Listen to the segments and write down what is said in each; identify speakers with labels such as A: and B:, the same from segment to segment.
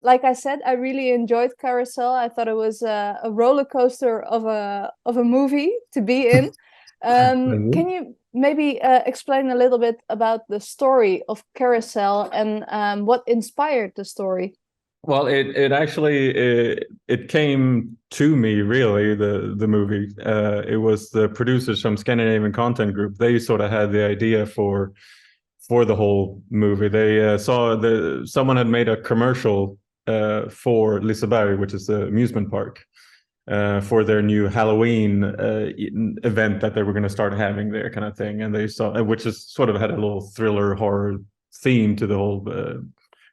A: like I said, I really enjoyed Carousel. I thought it was a roller coaster of a movie to be in. Can
B: Mhm.
A: you maybe explain a little bit about the story of Carousel and what inspired the story?
B: Well, it actually it came to me really the movie. It was the producers from Scandinavian Content Group. They sort of had the idea for the whole movie. They saw someone had made a commercial for Liseberg, which is the amusement park, for their new Halloween event that they were going to start having there, kind of thing. And they saw, which is sort of had a little thriller horror theme to the whole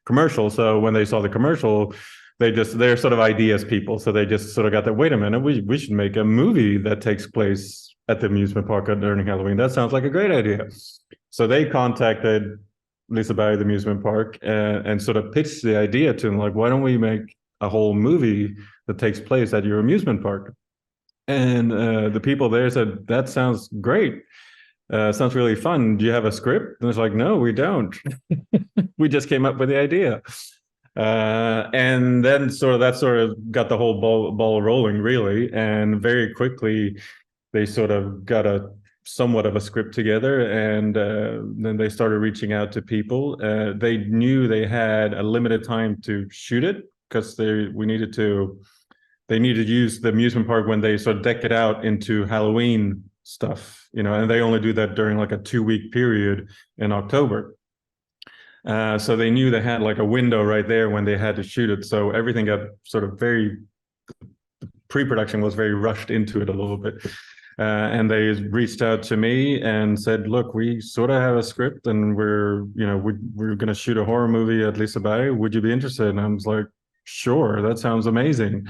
B: commercial. So when they saw the commercial, they're sort of ideas people. So they just sort of got that. Wait a minute, we should make a movie that takes place at the amusement park during Halloween. That sounds like a great idea. So they contacted Liseberg, the amusement park, and sort of pitched the idea to them, like, why don't we make a whole movie that takes place at your amusement park? And the people there said, that sounds great. Sounds really fun. Do you have a script? And it's like, no, we don't. We just came up with the idea. And then sort of got the whole ball rolling, really. And very quickly, they sort of got a somewhat of a script together, and then they started reaching out to people. They knew they had a limited time to shoot it because they needed to use the amusement park when they sort of deck it out into Halloween stuff, and they only do that during like a 2 week period in October. So they knew they had like a window right there when they had to shoot it. So everything got sort of very pre-production was very rushed into it a little bit. And they reached out to me and said, "Look, we sort of have a script, and we're going to shoot a horror movie at Liseberg. Would you be interested?" And I was like, "Sure, that sounds amazing."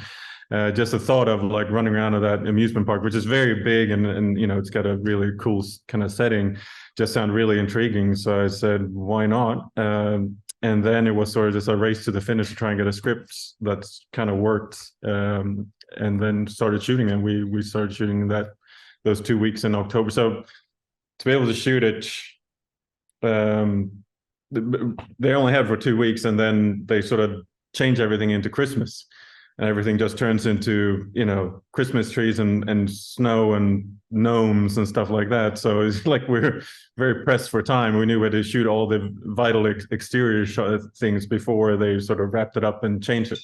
B: Just the thought of like running around at that amusement park, which is very big and it's got a really cool kind of setting, just sounded really intriguing. So I said, "Why not?" And then it was sort of just a race to the finish to try and get a script that's kind of worked. And then started shooting, and we started shooting those 2 weeks in October. So to be able to shoot it, um, they only had for 2 weeks, and then they sort of change everything into Christmas, and everything just turns into Christmas trees and snow and gnomes and stuff like that. So it's like we're very pressed for time. We knew we had to shoot all the vital exterior things before they sort of wrapped it up and changed it.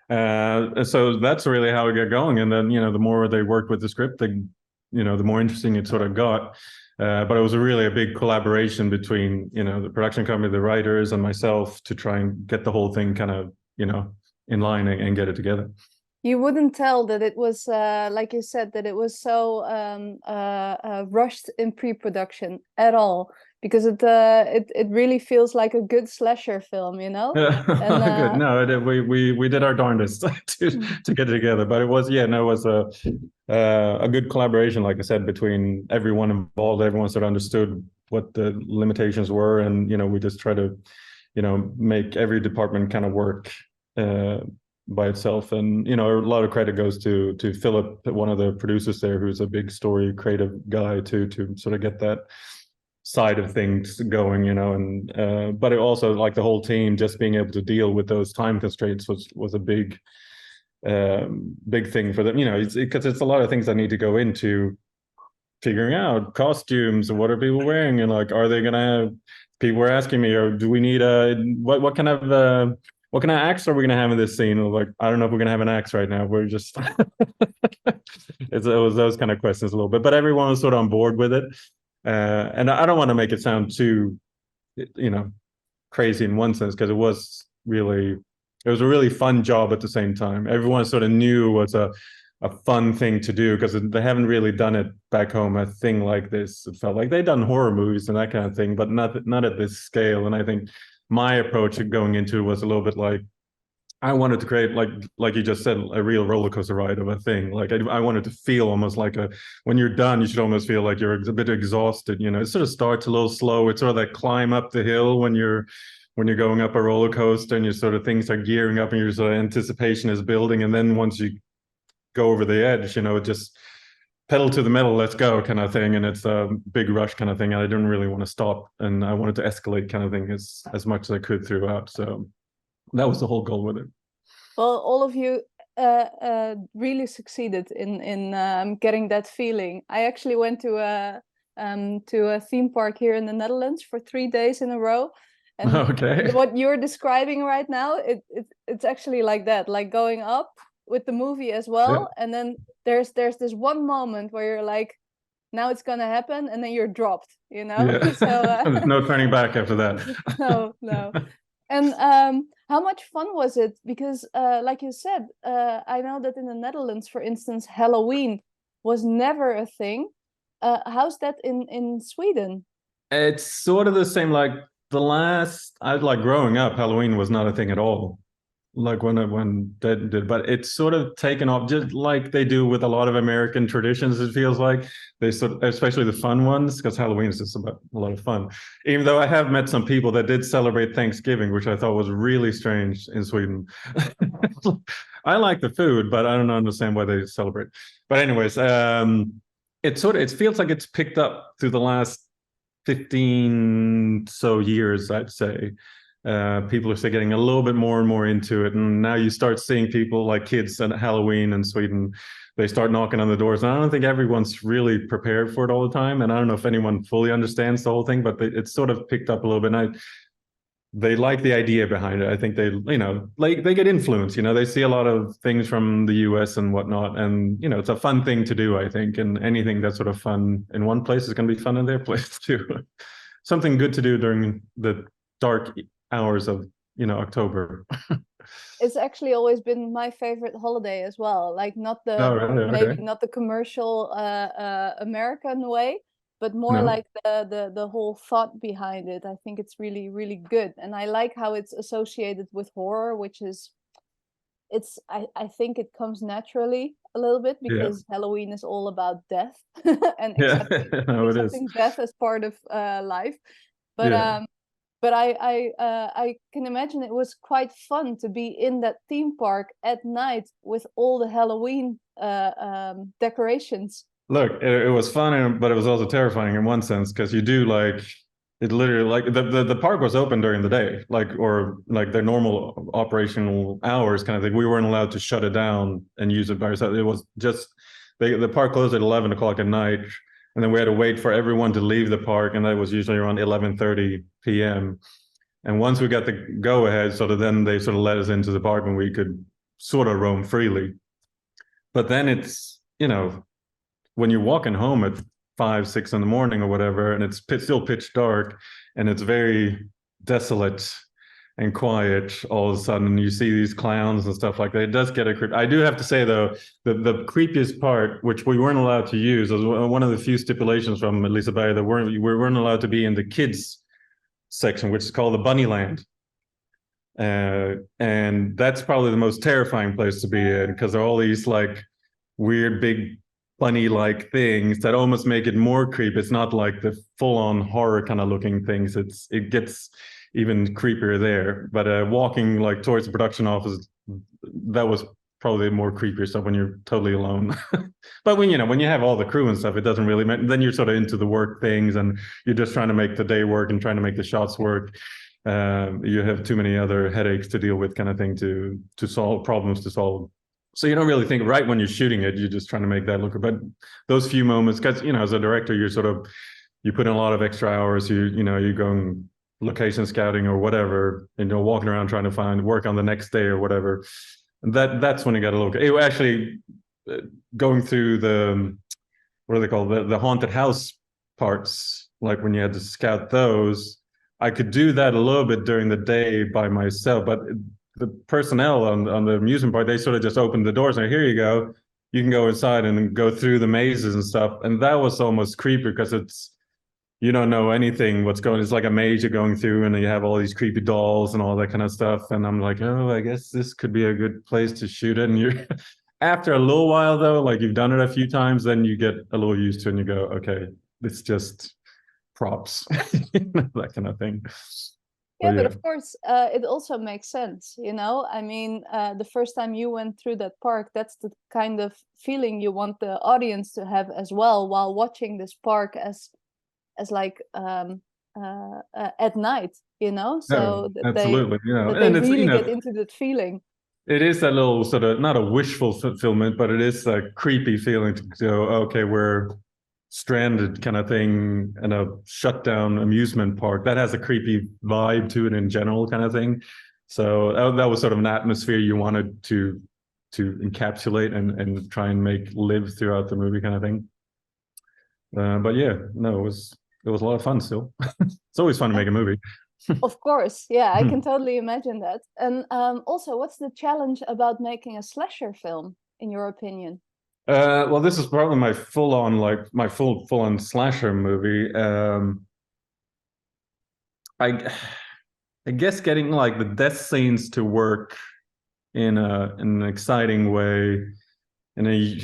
B: So that's really how it got going. And then, the more they worked with the script, the more interesting it sort of got. But it was really a big collaboration between, the production company, the writers, and myself to try and get the whole thing kind of, in line and get it together.
A: You wouldn't tell that it was like you said that it was so rushed in pre-production at all because it really feels like a good slasher film, you know? And
B: Good. No, we did our darndest to get it together, but it was, yeah, no, it was a good collaboration, like I said, between everyone involved. Everyone sort of understood what the limitations were, and we just try to make every department kind of work uh, by itself. And a lot of credit goes to Philip, one of the producers there, who's a big story creative guy too, to sort of get that side of things going, and but it also, like, the whole team just being able to deal with those time constraints was a big thing for them. Because it's a lot of things that need to go into figuring out costumes. What are people wearing, and like, are they gonna have? People were asking me, or do we need a what kind of axe are we gonna have in this scene? Like, I don't know if we're gonna have an axe right now. We're just it was those kind of questions a little bit, but everyone was sort of on board with it. And I don't want to make it sound too, you know, crazy in one sense, because it was a really fun job at the same time. Everyone sort of knew it was a fun thing to do because they haven't really done it back home, a thing like this. It felt like they'd done horror movies and that kind of thing, but not at this scale. And I think my approach going into it was a little bit like, I wanted to create, like you just said, a real roller coaster ride of a thing. Like, I wanted to feel almost like when you're done, you should almost feel like you're a bit exhausted. It sort of starts a little slow. It's sort of that climb up the hill when you're going up a roller coaster, and you sort of, things are gearing up and your sort of anticipation is building. And then once you go over the edge, it just pedal to the metal, let's go kind of thing. And it's a big rush kind of thing. And I didn't really want to stop, and I wanted to escalate kind of thing as much as I could throughout. So That was the whole goal with it.
A: Well, all of you really succeeded in getting that feeling. I actually went to a theme park here in the Netherlands for 3 days in a row, and
B: Okay.
A: what you're describing right now, it's actually like that, like going up with the movie as
B: Yeah.
A: well, and then there's this one moment where you're like, now it's gonna happen, and then you're dropped, you know.
B: Yeah.
A: So
B: There's no turning back after that.
A: no, no. And how much fun was it? Because, like you said, I know that in the Netherlands, for instance, Halloween was never a thing. How's that in Sweden?
B: It's sort of the same. Like the last, I like growing up, Halloween was not a thing at all. Like when that did, but it's sort of taken off, just like they do with a lot of American traditions. It feels like they sort of, especially the fun ones, because Halloween is just about a lot of fun. Even though I have met some people that did celebrate Thanksgiving, which I thought was really strange in Sweden. I like the food, but I don't understand why they celebrate. But anyways, it feels like it's picked up through the last 15 so years, I'd say. People are still getting a little bit more and more into it. And now you start seeing people like kids at Halloween in Sweden, they start knocking on the doors. And I don't think everyone's really prepared for it all the time. And I don't know if anyone fully understands the whole thing, but it's sort of picked up a little bit. And they like the idea behind it. I think they, like they get influenced, they see a lot of things from the US and whatnot. And, it's a fun thing to do, I think. And anything that's sort of fun in one place is going to be fun in their place too. Something good to do during the dark hours of, October.
A: It's actually always been my favorite holiday as well. Like not
B: Oh,
A: the
B: really?
A: maybe
B: Okay.
A: not the commercial American way, but more
B: No.
A: like the whole thought behind it. I think it's really, really good. And I like how it's associated with horror, which is I think it comes naturally a little bit
B: Yeah.
A: because Halloween is all about death and
B: Yeah. No, it is.
A: accepting death as part of life. But
B: Yeah.
A: I can imagine it was quite fun to be in that theme park at night with all the Halloween decorations.
B: Look, it was fun, but it was also terrifying in one sense because you do like it literally like the park was open during the day, like or like their normal operational hours kind of thing. We weren't allowed to shut it down and use it by ourselves. It was just the park closed at 11 o'clock at night, and then we had to wait for everyone to leave the park, and that was usually around 11:30 p.m. And once we got the go ahead, sort of then they sort of let us into the park and we could sort of roam freely. But then it's when you're walking home at 5, 6 in the morning or whatever, and it's still pitch dark and it's very desolate and quiet all of a sudden, you see these clowns and stuff like that. It does get a creep. I do have to say though, the creepiest part, which we weren't allowed to use, was one of the few stipulations from Elisabeth that we weren't allowed to be in the kids section, which is called the Bunny Land. And that's probably the most terrifying place to be in because there are all these like weird big bunny-like things that almost make it more creepy. It's not like the full-on horror kind of looking things. It gets even creepier there. But walking like towards the production office, that was probably more creepier stuff when you're totally alone. But when you have all the crew and stuff, it doesn't really matter. Then you're sort of into the work things and you're just trying to make the day work and trying to make the shots work. You have too many other headaches to deal with, kind of thing, to solve problems to solve. So you don't really think right when you're shooting it. You're just trying to make that look. But those few moments, because as a director, you put in a lot of extra hours. You're going location scouting or whatever, and you're walking around trying to find work on the next day or whatever. And that's when it got a little. It actually going through the what are they called, the haunted house parts, like when you had to scout those. I could do that a little bit during the day by myself, but the personnel on the amusement park, they sort of just opened the doors and here you go, you can go inside and go through the mazes and stuff. And that was almost creepy because you don't know anything what's going. It's like a maze you're going through, and you have all these creepy dolls and all that kind of stuff. And I'm like, oh, I guess this could be a good place to shoot it. And you're after a little while though, like you've done it a few times, then you get a little used to it and you go, okay, it's just props, that kind of thing.
A: Yeah, but
B: Yeah.
A: of course, it also makes sense, you know? I mean, the first time you went through that park, that's the kind of feeling you want the audience to have as well while watching this park as like at night, you know,
B: No,
A: so that
B: absolutely. You know,
A: they
B: and it's,
A: really get into that feeling.
B: it is a little sort of not a wishful fulfillment, but it is a creepy feeling to go, okay, we're stranded kind of thing in a shut down amusement park. That has a creepy vibe to it in general, kind of thing. So that was sort of an atmosphere you wanted to encapsulate and try and make live throughout the movie, kind of thing. But yeah, no, it was a lot of fun still. It's always fun to make a movie.
A: Of course, yeah, I can totally imagine that. And also, what's the challenge about making a slasher film, in your opinion?
B: Well, this is probably my full on like my full on slasher movie. I I guess getting like the death scenes to work in an exciting way, in a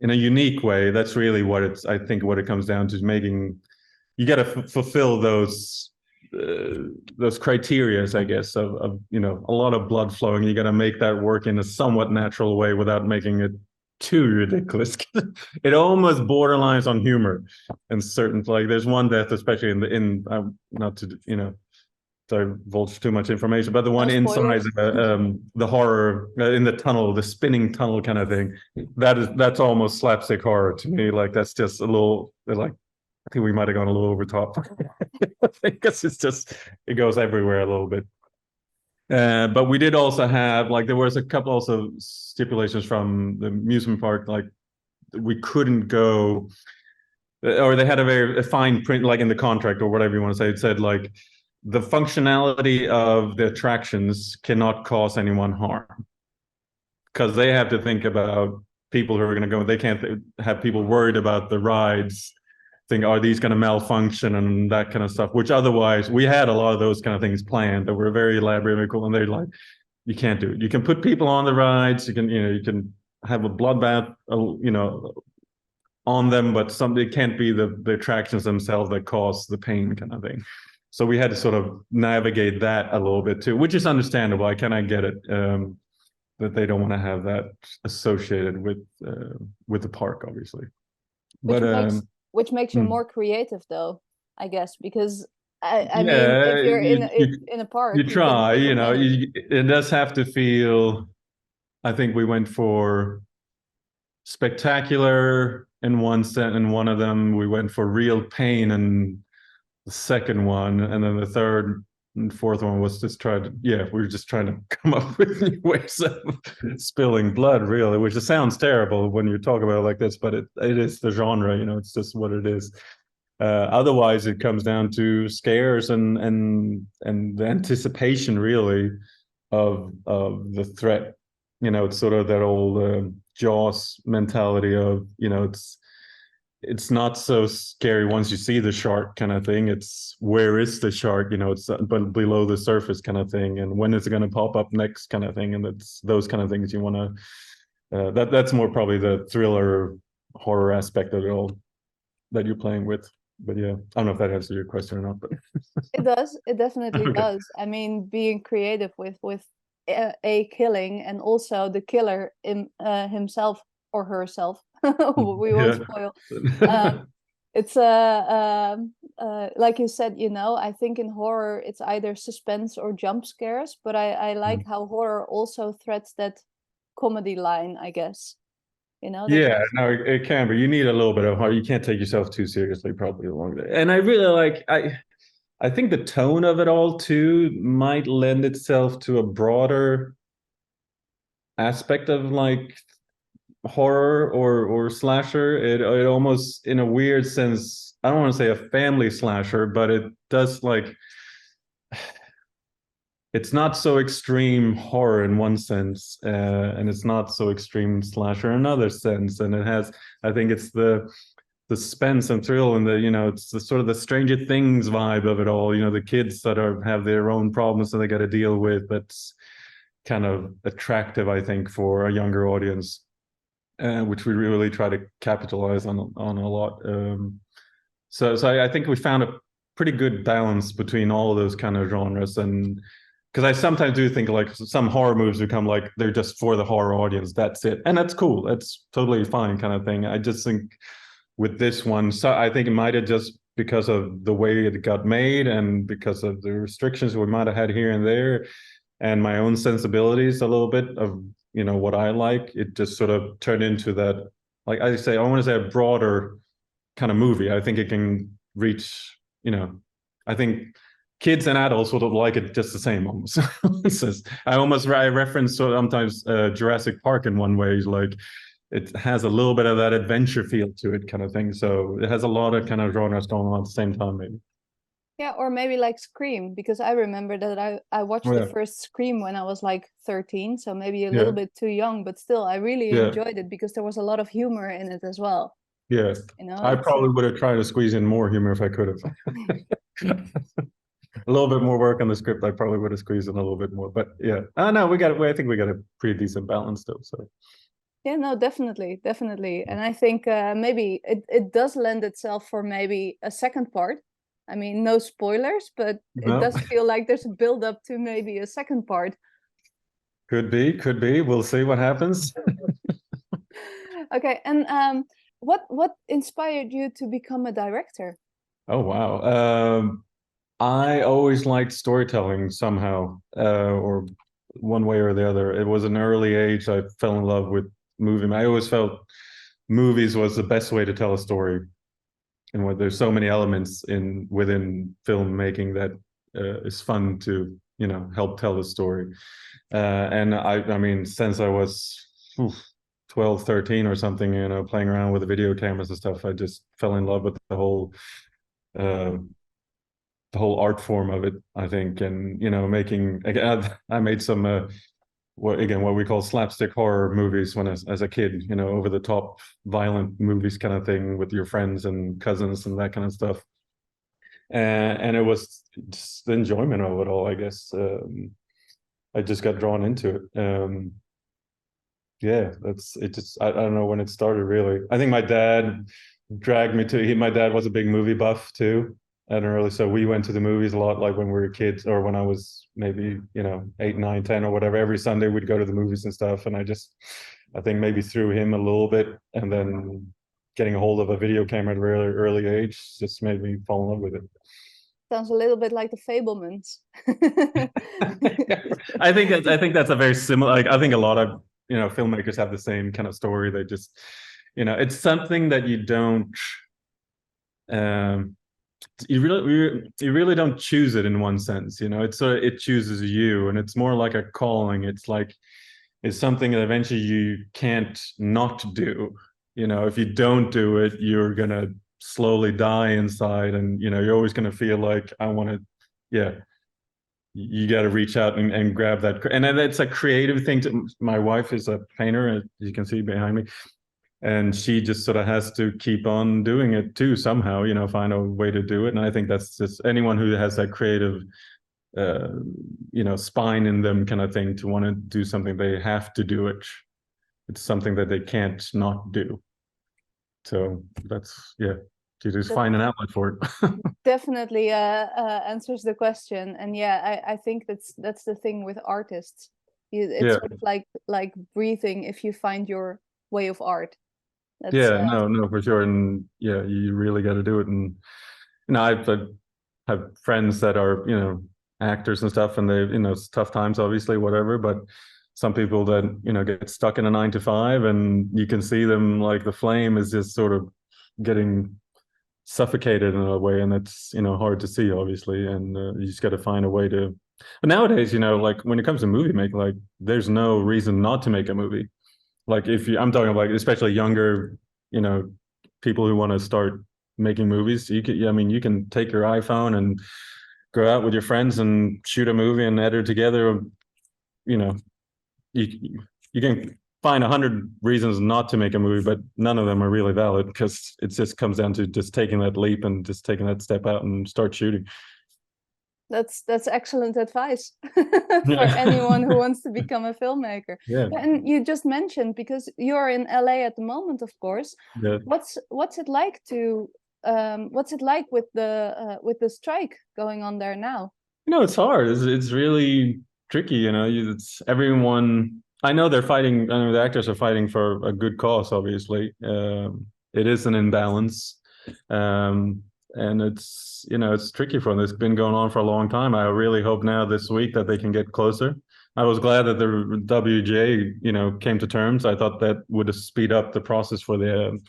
B: in a unique way. That's really what it's. I think what it comes down to is making. You got to fulfill those criterias, I guess, of you know a lot of blood flowing. You got to make that work in a somewhat natural way without making it too ridiculous. It almost borderlines on humor, and certain like there's one death, especially not to you know divulge too much information, but the
A: No
B: one inside
A: spoilers.
B: the horror in the tunnel, the spinning tunnel kind of thing. That's almost slapstick horror to me. Like that's just a little like I think we might have gone a little over top. I guess it's just it goes everywhere a little bit. But we did also have like there was a couple also stipulations from the amusement park like we couldn't go or they had a fine print like in the contract or whatever you want to say. It said like the functionality of the attractions cannot cause anyone harm because they have to think about people who are going to go. They can't have people worried about the rides think, are these going to malfunction and that kind of stuff, which otherwise we had a lot of those kind of things planned that were very elaborate and cool. And they're like, you can't do it. You can put people on the rides. You can, you know, you can have a bloodbath, you know, on them, but it can't be the attractions themselves that cause the pain kind of thing. So we had to sort of navigate that a little bit too, which is understandable. I kind get it that they don't want to have that associated with the park, obviously.
A: which
B: But
A: makes which makes you
B: hmm.
A: more creative, though, I guess, because I mean,
B: Yeah,
A: if you're in a
B: you
A: park, you can
B: try, you know,
A: manage.
B: it does have to feel. I think we went for spectacular in one set, in one of them. We went for real pain in the second one, and then the third and fourth one was just we were just trying to come up with new ways of spilling blood, really, which sounds terrible when you talk about it like this, but it is the genre, you know, it's just what it is. Otherwise, it comes down to scares and the anticipation, really, of the threat. You know, it's sort of that old Jaws mentality of you know, it's not so scary once you see the shark kind of thing. It's where is the shark? You know, it's but below the surface kind of thing, and when is it going to pop up next kind of thing? And it's those kind of things you want to. That's more probably the thriller horror aspect of it all that you're playing with. But yeah, I don't know if that answers your question or not. But
A: It does. It definitely
B: okay.
A: does. I mean, being creative with a killing, and also the killer in himself or herself. We won't
B: Yeah.
A: spoil. Um, it's like you said, you know, I think in horror it's either suspense or jump scares, but I like how horror also threads that comedy line, I guess. You know, that
B: Yeah,
A: makes
B: no, it can be. You need a little bit of heart. You can't take yourself too seriously, probably along there. And I really like I think the tone of it all too might lend itself to a broader aspect of like horror or slasher. It almost in a weird sense, I don't want to say a family slasher, but it does like it's not so extreme horror in one sense, and it's not so extreme slasher in another sense. And it has, I think, it's the suspense and thrill, and the you know, it's the sort of the Stranger Things vibe of it all. You know, the kids that have their own problems that they got to deal with. That's kind of attractive, I think, for a younger audience, which we really try to capitalize on a lot. So I think we found a pretty good balance between all of those kind of genres and because I sometimes do think like some horror movies become like they're just for the horror audience. That's it, and that's cool. That's totally fine, kind of thing. I just think with this one, so I think it might have just because of the way it got made and because of the restrictions we might have had here and there, and my own sensibilities a little bit of what I like. It just sort of turned into that, like I say, I want to say a broader kind of movie. I think it can reach, I think kids and adults sort of like it just the same almost. I reference sometimes Jurassic Park in one way, like it has a little bit of that adventure feel to it kind of thing. So it has a lot of kind of genres going on at the same time, maybe.
A: Yeah, or maybe like Scream, because I remember that I watched the
B: Yeah.
A: first Scream when I was like 13, so maybe a
B: Yeah.
A: little bit too young, but still I really
B: Yeah.
A: enjoyed it because there was a lot of humor in it as well.
B: Yeah. I
A: It's
B: probably would have tried to squeeze in more humor if I could have. A little bit more work on the script, I probably would have squeezed in a little bit more. But yeah, no, I think we got a pretty decent balance though. So
A: yeah, no, definitely, definitely. And I think maybe it does lend itself for maybe a second part. I mean, no spoilers, but it
B: no,
A: does feel like there's a build up to maybe a second part.
B: could be. We'll see what happens.
A: Okay, and what inspired you to become a director?
B: Oh wow. I always liked storytelling somehow, or one way or the other. It was an early age I fell in love with movie. I always felt movies was the best way to tell a story, and what there's so many elements within filmmaking that is fun to help tell the story. And I mean, since I was 12, 13 or something, playing around with the video cameras and stuff, I just fell in love with uh, the whole art form of it, I think. And making, again, I made some what we call slapstick horror movies when as a kid, over the top violent movies kind of thing with your friends and cousins and that kind of stuff. And it was just the enjoyment of it all, I guess. I just got drawn into it. Yeah, that's it. Just I don't know when it started really. I think my dad dragged me to. My dad was a big movie buff too, and early, so we went to the movies a lot, like when we were kids, or when I was maybe 8, 9, 10, or whatever. Every Sunday we'd go to the movies and stuff, and I think maybe through him a little bit, and then getting a hold of a video camera at a really early age just made me fall in love with it.
A: Sounds a little bit like the Fablemans.
B: I think that's a very similar. Like I think a lot of filmmakers have the same kind of story. They just it's something that you don't um you really don't choose it in one sense. It chooses you, and it's more like a calling. It's something that eventually you can't not do. If you don't do it, you're gonna slowly die inside, and you're always gonna feel like I want to. Yeah, you got to reach out and grab that. And that's a creative thing. My wife is a painter, as you can see behind me, and she just sort of has to keep on doing it too somehow. Find a way to do it. And I think that's just anyone who has that creative spine in them kind of thing to want to do something, they have to do it. It's something that they can't not do. So that's, yeah, you just find an outlet for it.
A: Definitely answers the question. And yeah, I think that's the thing with artists. It's
B: Yeah.
A: sort of like breathing if you find your way of art. That's
B: Yeah, no, for sure. And yeah, you really got to do it. And I have friends that are actors and stuff, and they it's tough times, obviously, whatever. But some people that get stuck in a 9 to 5, and you can see them, like the flame is just sort of getting suffocated in a way, and it's hard to see, obviously. And you just got to find a way to. But nowadays, like when it comes to movie making, like there's no reason not to make a movie. Like I'm talking about, especially younger, people who want to start making movies. You can take your iPhone and go out with your friends and shoot a movie and edit it together. You know, you can find 100 reasons not to make a movie, but none of them are really valid, because it just comes down to just taking that leap and just taking that step out and start shooting.
A: That's excellent advice for anyone who wants to become a filmmaker.
B: Yeah.
A: And you just mentioned, because you're in LA at the moment, of course.
B: Yeah.
A: What's it like to what's it like with the strike going on there now?
B: It's hard. It's really tricky. It's everyone. I know they're fighting. I know the actors are fighting for a good cause. Obviously, it is an imbalance. and it's, you know, it's tricky for them. It's been going on for a long time. I really hope now this week that they can get closer. I was glad that the WJ, you know, came to terms. I thought that would speed up the process for the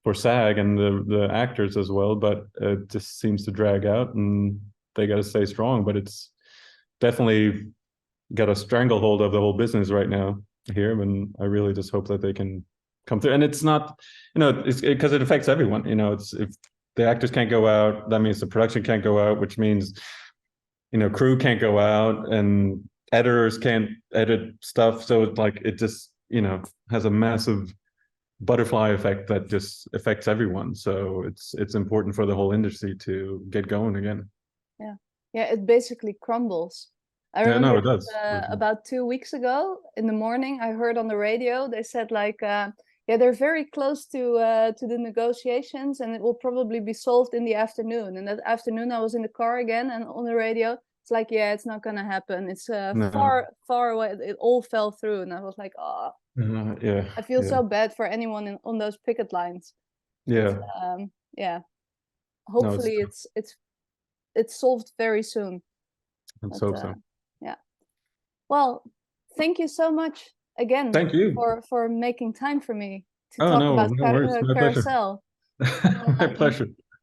B: for SAG and the actors as well, but it just seems to drag out, and they got to stay strong. But it's definitely got a stranglehold of the whole business right now here, and I really just hope that they can come through. And it's not, you know, it's because it affects everyone. You know, it's if the actors can't go out, that means the production can't go out, which means, you know, crew can't go out and editors can't edit stuff. So it's like it just, you know, has a massive butterfly effect that just affects everyone. So it's important for the whole industry to get going again.
A: Yeah, yeah, it basically crumbles. I
B: Yeah, no,
A: remember
B: it does.
A: about 2 weeks ago in the morning, I heard on the radio they said like, yeah, they're very close to the negotiations, and it will probably be solved in the afternoon. And that afternoon, I was in the car again, and on the radio, it's like, yeah, it's not gonna happen. It's
B: No.
A: far away. It all fell through, and I was like, oh,
B: Yeah,
A: I feel
B: yeah,
A: so bad for anyone on those picket lines. But
B: yeah.
A: yeah,
B: No, it's
A: hopefully it's solved very soon.
B: let's
A: But
B: hope so.
A: yeah. Well, thank you so much again
B: Thank you.
A: for making time for me to
B: Oh
A: talk
B: no,
A: about
B: no worries. My pleasure.
A: Carousel.
B: My pleasure.